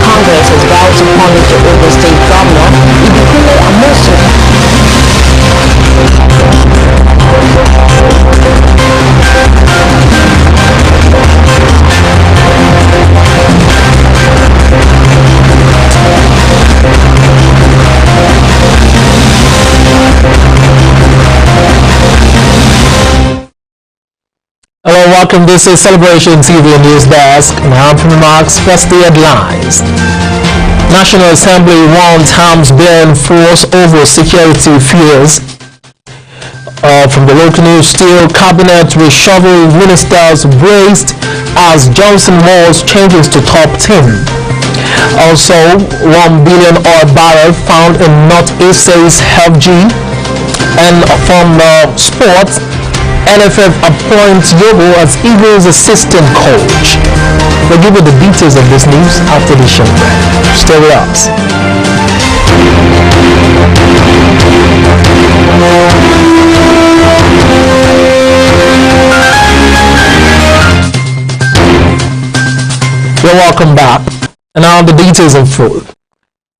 Congress has vowed to punish the Ogun State Governor, Ibikule Amosu. Hello, welcome. This is Celebration TV News Desk. Now from remarks, first the headlines. National Assembly wants arms-bearing force over security fears. From the local news, still cabinet reshuffle, ministers braced as Johnson Walls changes to top 10. Also, 1 billion oil barrel found in Northeast says FG. And from sports, NFF appoints Yobo as Eagles assistant coach. We'll give you the details of this news after the show. Stay with us. You're welcome back. And now the details of food.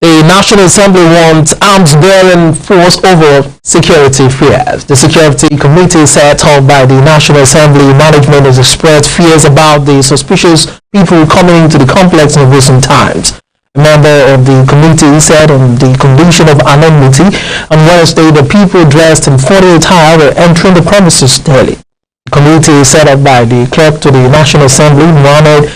The National Assembly wants arms-bearing force over security fears. The Security Committee set up by the National Assembly management has expressed fears about the suspicious people coming into the complex in recent times. A member of the committee said on the condition of anonymity on Wednesday the people dressed in formal attire were entering the premises daily. The committee set up by the clerk to the National Assembly, Mohammed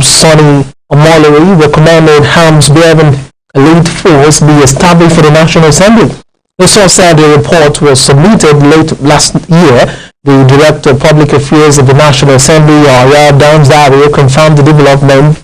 Sonny Omolori, recommended arms-bearing elite force be established for the National Assembly. The source said the report was submitted late last year. The Director of Public Affairs of the National Assembly, Arya Danzaro, confirmed the development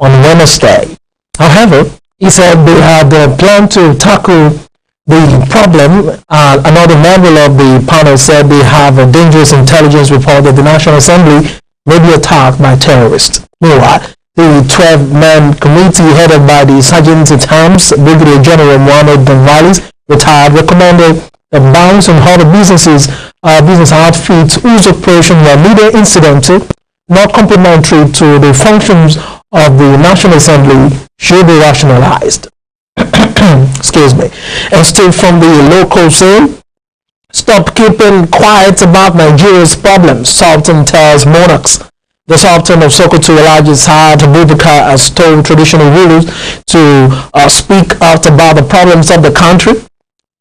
on Wednesday. However, he said they had a plan to tackle the problem. Another member of the panel said they have a dangerous intelligence report that the National Assembly may be attacked by terrorists. Meanwhile, the 12-man committee headed by the Sergeant-at-Arms, Brigadier General Mohammed Danvalis, retired, recommended that banks and other business outfits whose operations were neither incidental nor complementary to the functions of the National Assembly should be rationalized. Excuse me. And still from the local scene, stop keeping quiet about Nigeria's problems, Sultan tells monarchs. The Sultan of Sokoto, Alhaji Saad Abubakar, has told traditional rulers to speak out about the problems of the country.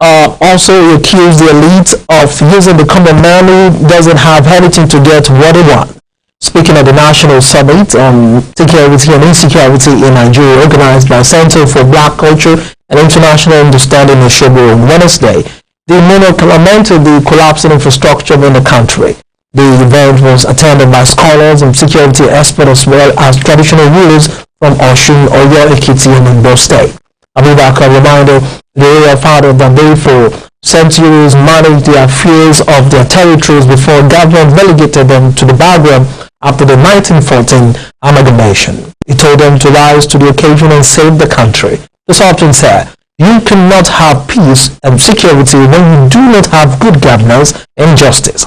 Also, he accused the elite of using the common man who doesn't have anything to get what they want. Speaking at the National Summit on Security and Insecurity in Nigeria, organized by Center for Black Culture and International Understanding in Osogbo on Wednesday, the monarch lamented the collapsing infrastructure in the country. The event was attended by scholars and security experts as well as traditional rulers from Osun, Oyo, Ekiti, and Ondo State. Abubakar reminded the royal father that they for centuries managed the affairs of their territories before government relegated them to the background after the 1914 amalgamation. He told them to rise to the occasion and save the country. The Sultan said, "You cannot have peace and security when you do not have good governance and justice.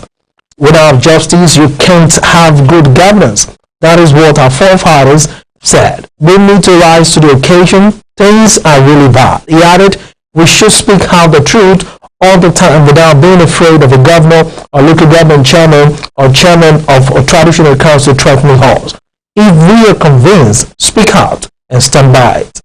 Without justice, you can't have good governance." That is what our forefathers said. We need to rise to the occasion. Things are really bad. He added, we should speak out the truth all the time without being afraid of a governor or local government chairman or chairman of a traditional council threatening us. If we are convinced, speak out and stand by it.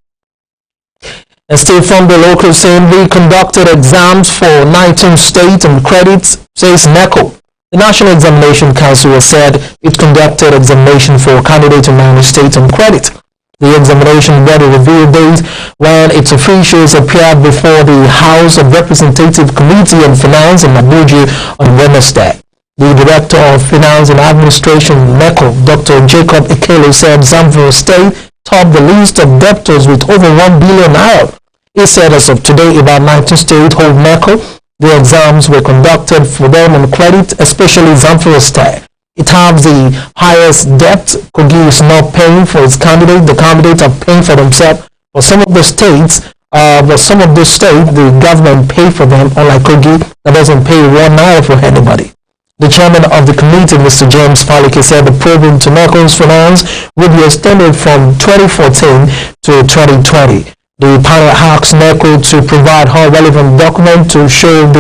And still from the local scene, we conducted exams for 19 states and credits, says NECO. The National Examination Council has said it conducted examination for candidates in 9 states on credit. The examination body revealed days when its officials appeared before the House of Representative Committee on Finance in Abuja on Wednesday. The Director of Finance and Administration, NECO, Dr. Jacob Ekele, said Zamfara State topped the list of debtors with over 1 billion naira. He said as of today, about 19 states hold NECO. The exams were conducted for them on credit, especially Zamfara State. It has the highest debt. Kogi is not paying for its candidate. The candidates are paying for themselves. For some of the states, But some of those states, the government pay for them, unlike Kogi, that doesn't pay 1 naira for anybody. The chairman of the committee, Mr. James Palike, said the program to NECO's finance will be extended from 2014 to 2020. The panel asked NECO to provide all relevant documents to show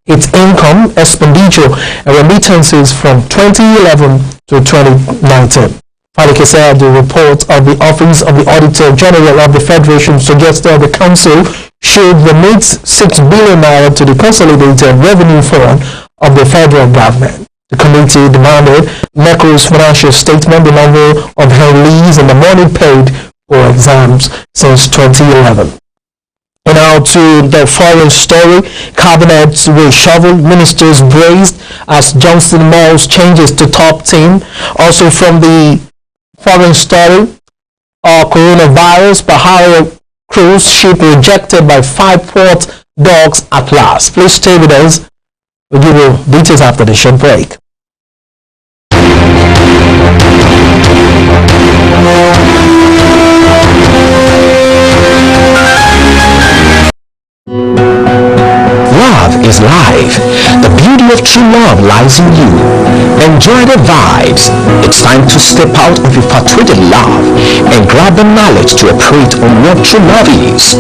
its income, expenditure, and remittances from 2011 to 2019. Palike said the report of the Office of the Auditor General of the Federation suggested the Council should remit 6 billion naira to the Consolidated Revenue Fund of the federal government. The committee demanded NECO's financial statement, the number of enrollees, and the money paid for exams since 2011. And now to the foreign story. Cabinets reshuffled, ministers braced as Johnson Malls changes to top team. Also from the foreign story, coronavirus, Bahrain cruise ship rejected by 5 port dogs at last. Please stay with us. We'll give you details after the short break. Love is life. The beauty of true love lies in you. Enjoy the vibes. It's time to step out of infatuated love and grab the knowledge to operate on what true love is.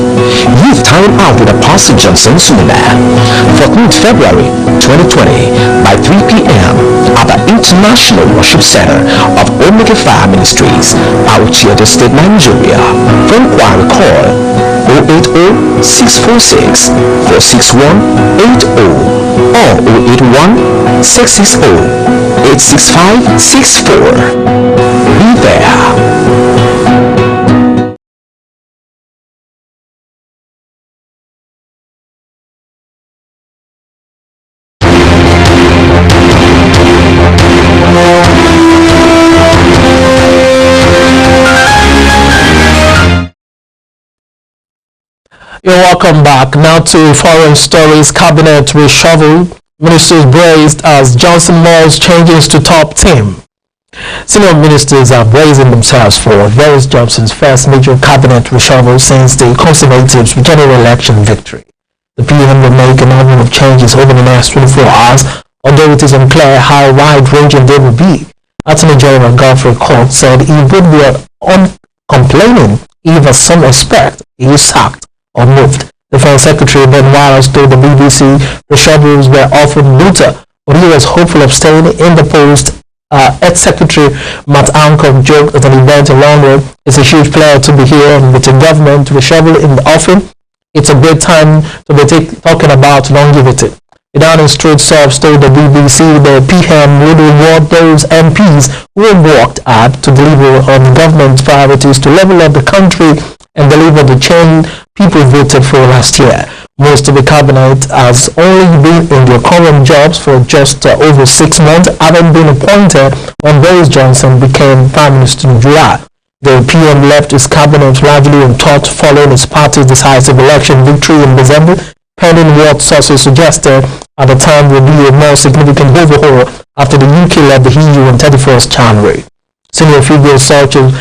Youth Time Out with Apostle Johnson Sumina, 14th February 2020 by 3 p.m. at the International Worship Center of Omega Fire Ministries, Auchi State, Nigeria. For inquiry, call 080-646-46180 or 081-660-86564. Be there. You're welcome back. Now to foreign stories. Cabinet reshuffled, ministers braced as Johnson Malls changes to top team. Senior ministers are bracing themselves for Boris Johnson's first major cabinet reshuffle since the Conservatives' general election victory. The PM will make a number of changes over the next 24 hours, although it is unclear how wide-ranging they will be. Attorney General Godfrey Court said he would be uncomplaining if, as some expect, he is sacked or moved. Defense Secretary Ben Wallace told the BBC the shovels were offered Luther, but he was hopeful of staying in the post. Ex-Secretary Matt Ankom joked at an event in London, "It's a huge pleasure to be here and with the government reshuffle in the offing. It's a great time to be talking about longevity." The Downing Street source told the BBC the PM would reward those MPs who have worked hard to deliver on government priorities to level up the country and deliver the change people voted for last year. Most of the cabinet has only been in their current jobs for just over 6 months, having been appointed when Boris Johnson became Prime Minister in July. The PM left his cabinet largely untouched following his party's decisive election victory in December, pending what sources suggested at the time would be a more significant overhaul after the UK left the EU on 31st January. Senior figures such as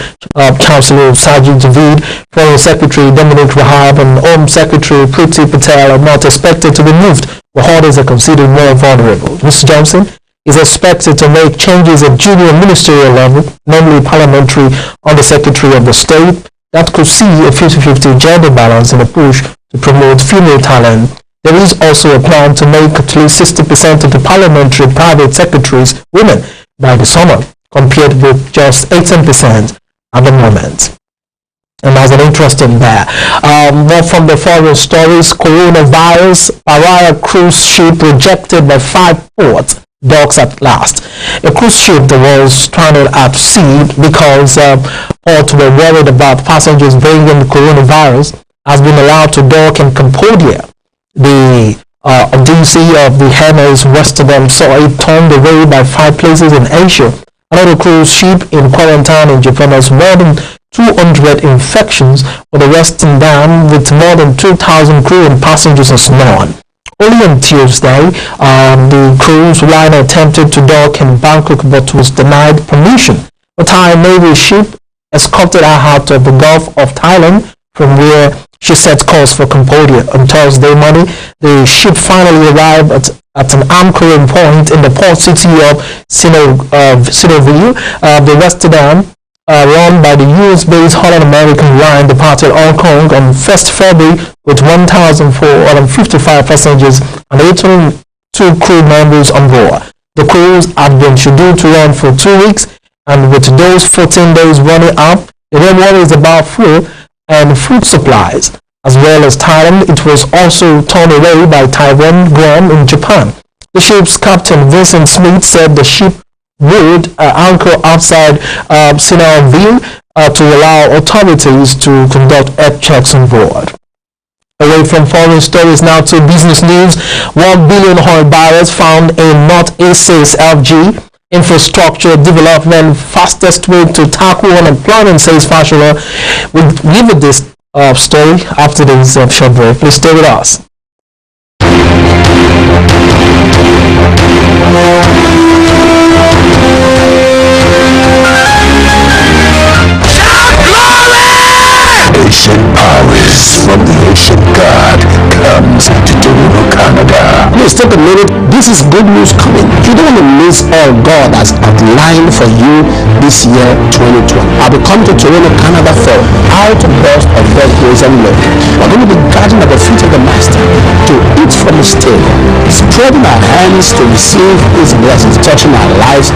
Chancellor Sajid Javid, Foreign Secretary Dominic Rahab, and Home Secretary Priti Patel are not expected to be moved, but others are considered more vulnerable. Mr. Johnson is expected to make changes at junior ministerial level, namely parliamentary undersecretary of the state, that could see a 50-50 gender balance in a push to promote female talent. There is also a plan to make at least 60% of the parliamentary private secretaries women by the summer, compared with just 18% at the moment. And as an interest in there, more from the foreign stories. Coronavirus, Bahrain cruise ship rejected by 5 port docks at last. A cruise ship that was stranded at sea because ports were worried about passengers bringing the coronavirus has been allowed to dock in Cambodia. The DC of the Hermes Westerdam saw it turned away by 5 places in Asia. Another cruise ship in quarantine in Japan has more than 200 infections, but the Western Dam with more than 2,000 crew and passengers has none. Only on Tuesday, the cruise liner attempted to dock in Bangkok but was denied permission. A Thai Navy ship escorted her out of the Gulf of Thailand from where she set course for Cambodia. On Thursday morning, the ship finally arrived at an anchoring point in the port city of Sinoville. The Western run by the US-based Holland American line departed Hong Kong on 1st February with 1,455 passengers and 82 crew members on board. The cruise had been scheduled to run for 2 weeks, and with those 14 days running up, the main worries about food and food supplies. As well as Thailand, it was also torn away by Taiwan, Guam, in Japan. The ship's captain, Vincent Smith, said the ship would anchor outside Sinoville to allow authorities to conduct health checks on board. Away from foreign stories now to business news. 1 billion oil barrels found in Northeast says LG. Infrastructure development fastest way to tackle unemployment, says Fashola. We'll give you this story after this short break. Please stay with us. Asian powers from the Asian God comes to Toronto, Canada. Please take a minute. This is good news coming. You don't want to miss all God has outlined for you this year, 2020. I'll be coming to Toronto, Canada for outburst of God's grace and love. We're going to be gathering at the feet of the Master to eat from His table, spreading our hands to receive His blessings, touching our lives,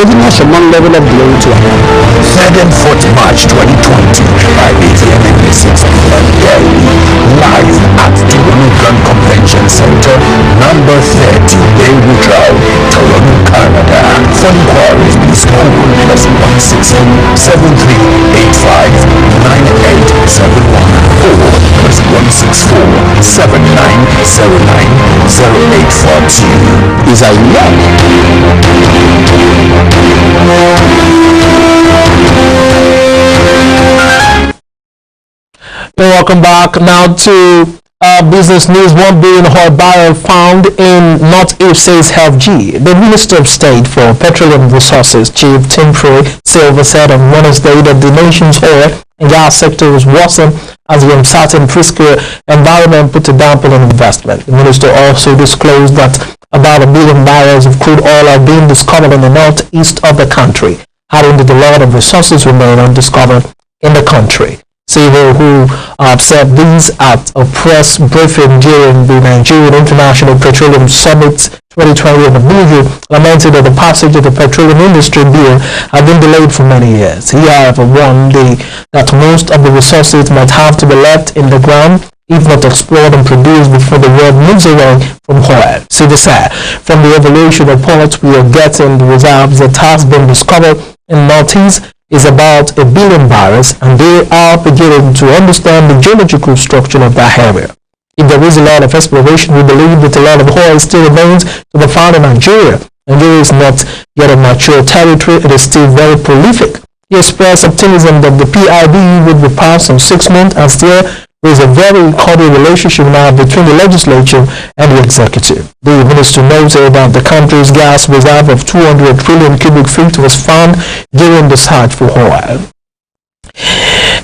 moving us from one level of glory to another. 3rd and 4th March 2020 by 8 a.m. and 6 p.m. daily, live at Toronto Grand Convention Center, number 30, Baywood Drive, Toronto, Canada. For inquiries, please call +160 7385 9871 or +164 7909 0842. Is I love. Welcome back now to business news. 1 billion oil barrel found in Northeast says LG. The Minister of State for Petroleum Resources, Chief Timothy Silva, said on Wednesday that the nation's oil and gas sector was worsened as the uncertain fiscal environment put a damper on investment. The minister also disclosed that about 1 billion barrels of crude oil are being discovered in the northeast of the country, adding that a lot of resources remain undiscovered in the country. Silva, who said these at a press briefing during the Nigerian International Petroleum Summit 2020 in Abuja, lamented that the passage of the petroleum industry bill had been delayed for many years. He, however, warned that most of the resources might have to be left in the ground, if not explored and produced, before the world moves away from oil. Silva said, from the evaluation report we are getting, the reserves that has been discovered in Northeast is about 1 billion barrels, and they are beginning to understand the geological structure of that area. If there is a lot of exploration, we believe that a lot of oil still remains to be found in Nigeria. Nigeria is not yet a mature territory, it is still very prolific. He expressed optimism that the PIB would be passed in 6 months, and still there is a very cordial relationship now between the legislature and the executive. The minister noted that the country's gas reserve of 200 trillion cubic feet was found during the search for oil.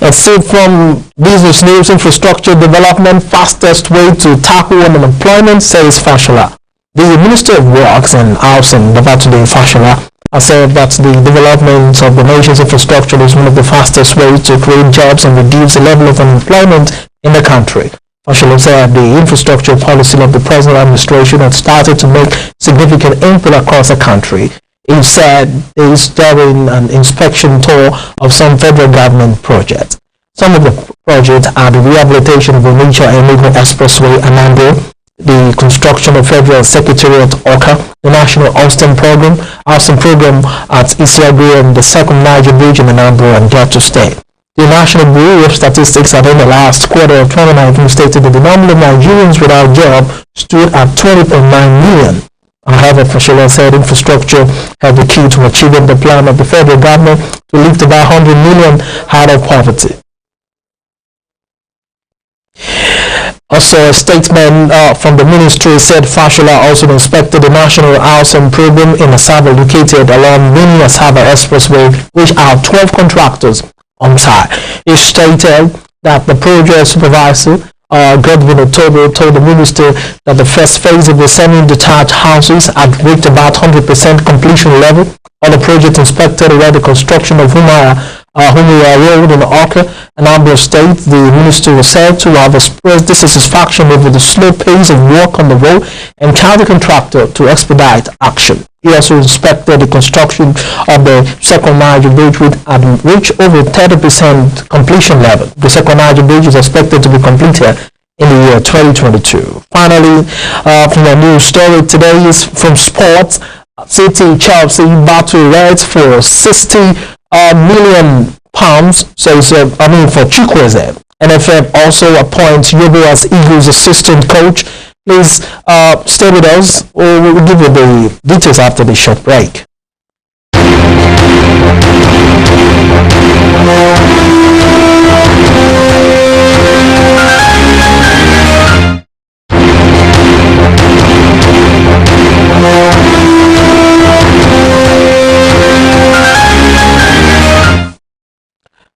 And so from business news, infrastructure development fastest way to tackle unemployment, says Fashola. The Minister of Works and Housing, Babatunde Fashola, has said that the development of the nation's infrastructure is one of the fastest ways to create jobs and reduce the level of unemployment in the country. Fashola said the infrastructure policy of the present administration had started to make significant input across the country. He said this during an inspection tour of some federal government projects. Some of the projects are the rehabilitation of the Nature and Movement Expressway Anambra, the construction of Federal Secretariat Oka, the National Housing Program at Isiagwe, and the second Niger Bridge in Anambra and Delta State. The National Bureau of Statistics at the last quarter of 2019 stated that the number of Nigerians without job stood at 20.9 million. However, Fashola said infrastructure had the key to achieving the plan of the federal government to lift about 100 million out of poverty. Also, a statement from the ministry said Fashola also inspected the National Housing Program in Asaba located along Mini Asaba Expressway, which are 12 contractors on site. He stated that the project supervisor, Godwin Otobo, told the minister that the first phase of the semi-detached houses had reached about 100% completion level. Other project inspected where the construction of Humira Road in Oka, a number of states. The minister was said to have expressed dissatisfaction over the slow pace of work on the road and told the contractor to expedite action. He also inspected the construction of the second Niger Bridge, which had reached over 30% completion level. The second Niger Bridge is expected to be completed in the year 2022. Finally, from a news story today is from sports. City Chelsea battle Reds for 60 million pounds. So it's for CRUSADES. NFF also appoints Yobo as Eagles assistant coach. Please stay with us, or we'll give you the details after the short break.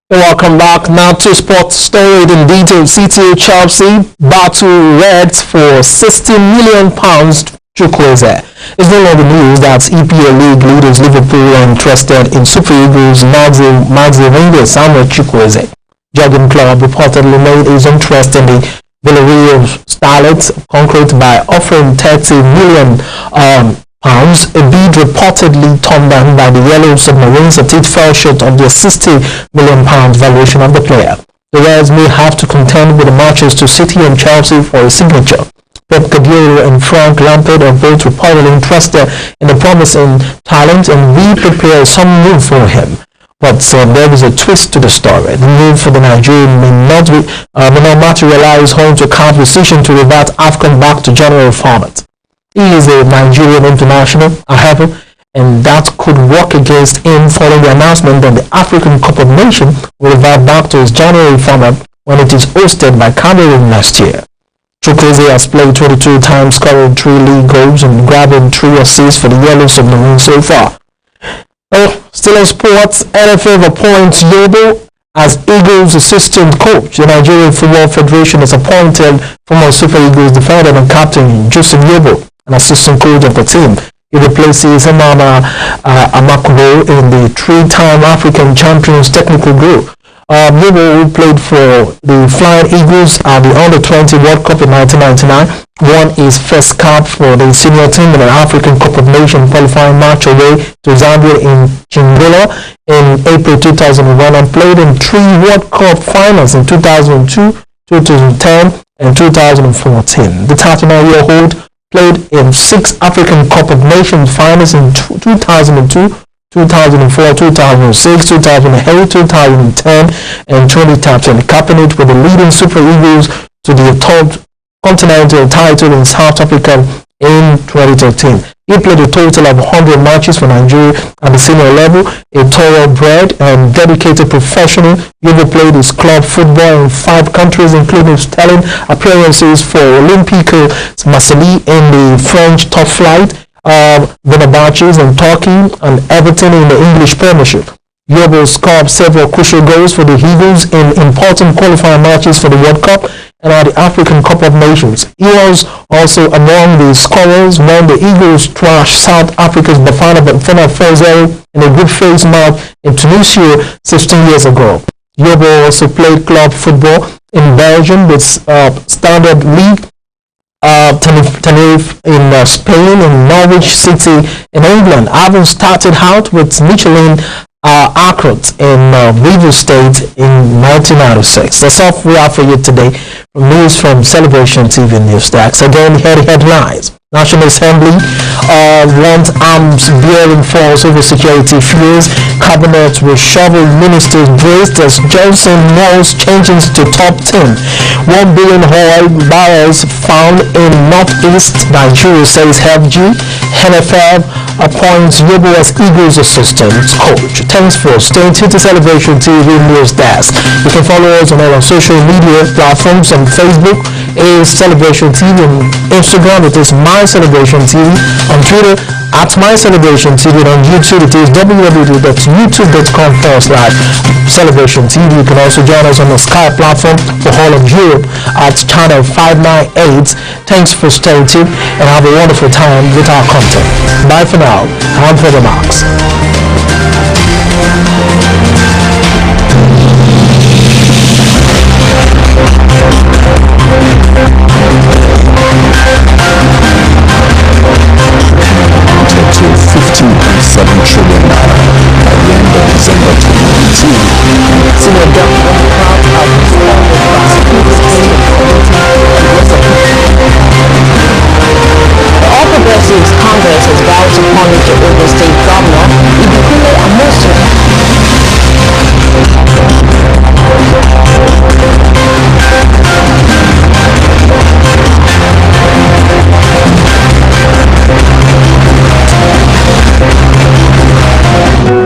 Welcome back now to Sports Story in detail. CTA Chelsea battle Reds for 60 million pounds to CRUSADES. It's no longer news that EPL League leaders Liverpool are interested in Super Eagles Maxi Rangers Samuel CRUSADES. Jurgen Klopp reportedly made his interest in the Villarreal Starlets concrete by offering 30 million pounds, a bid reportedly turned down by the Yellow Submarines as it fell short of the 60 million pounds valuation of the player. The Reds may have to contend with the Manchester City and Chelsea for a signature. Pep Guardiola and Frank Lampard are both reportedly interested in the promising talent and we prepare some move for him. But there is a twist to the story. The move for the Nigerian may not materialize owing to a CAF decision to revert AFCON back to January format. He is a Nigerian international, however, and that could work against him following the announcement that the African Cup of Nations will revert back to its January format when it is hosted by Cameroon next year. CRUSADES has played 22 times, scoring 3 league goals and grabbing 3 assists for the Yellow Submarine so far. Still in sports, NFF appoints Yobo as Eagles assistant coach. The Nigerian Football Federation has appointed former Super Eagles defender and captain Joseph Yobo an assistant coach of the team. He replaces Amama Amakuro in the 3-time African champions technical group. Yobo, who played for the Flying Eagles at the Under-20 World Cup in 1999, won his first cap for the senior team in an African Cup of Nations qualifying match away to Zambia in Chingola in April 2001 and played in 3 World Cup finals in 2002, 2010 and 2014. The 39-year-old played in 6 African Cup of Nations finals in 2002, 2004, 2006, 2008, 2010 and 2013, capping it with the leading Super Eagles to the top continental title in South Africa in 2013. He played a total of 100 matches for Nigeria at the senior level, a thoroughbred and dedicated professional. Yobo played his club football in 5 countries, including stellar appearances for Olympique Marseille in the French top flight, Fenerbahce in Turkey, and Everton in the English Premiership. Yobo scored several crucial goals for the Eagles in important qualifying matches for the World Cup and at the African Cup of Nations. He was also among the scorers when the Eagles thrashed South Africa's Bafana 4-0 in a group phase match in Tunisia 16 years ago. Yobo also played club football in Belgium with Standard League, Tenerife in Spain, and Norwich City in England, having started out with Michelin Accord in River State in 1996. That's all we have for you today. From news from Celebration TV News Desk. Again, here are the headlines. National Assembly wants arms bearing falls over security fears. Cabinet will shovel ministers braced as Johnson knows changes to top 10. 1 billion oil barrels found in northeast Nigeria, says FG. NFL appoints Yobo as Eagles assistant coach. Thanks for staying tuned to Celebration TV News Desk. You can follow us on all our social media platforms. On Facebook is Celebration TV, and Instagram it is My Celebration TV. On Twitter at My Celebration TV. And on YouTube, it is www.youtube.com/Celebration TV. You can also join us on the Sky platform for all of Europe at channel 598. Thanks for staying tuned and have a wonderful time with our content. Bye for now. I'm Brother Max. To 15.7 trillion naira by the end of December 2019. Senior Doctor,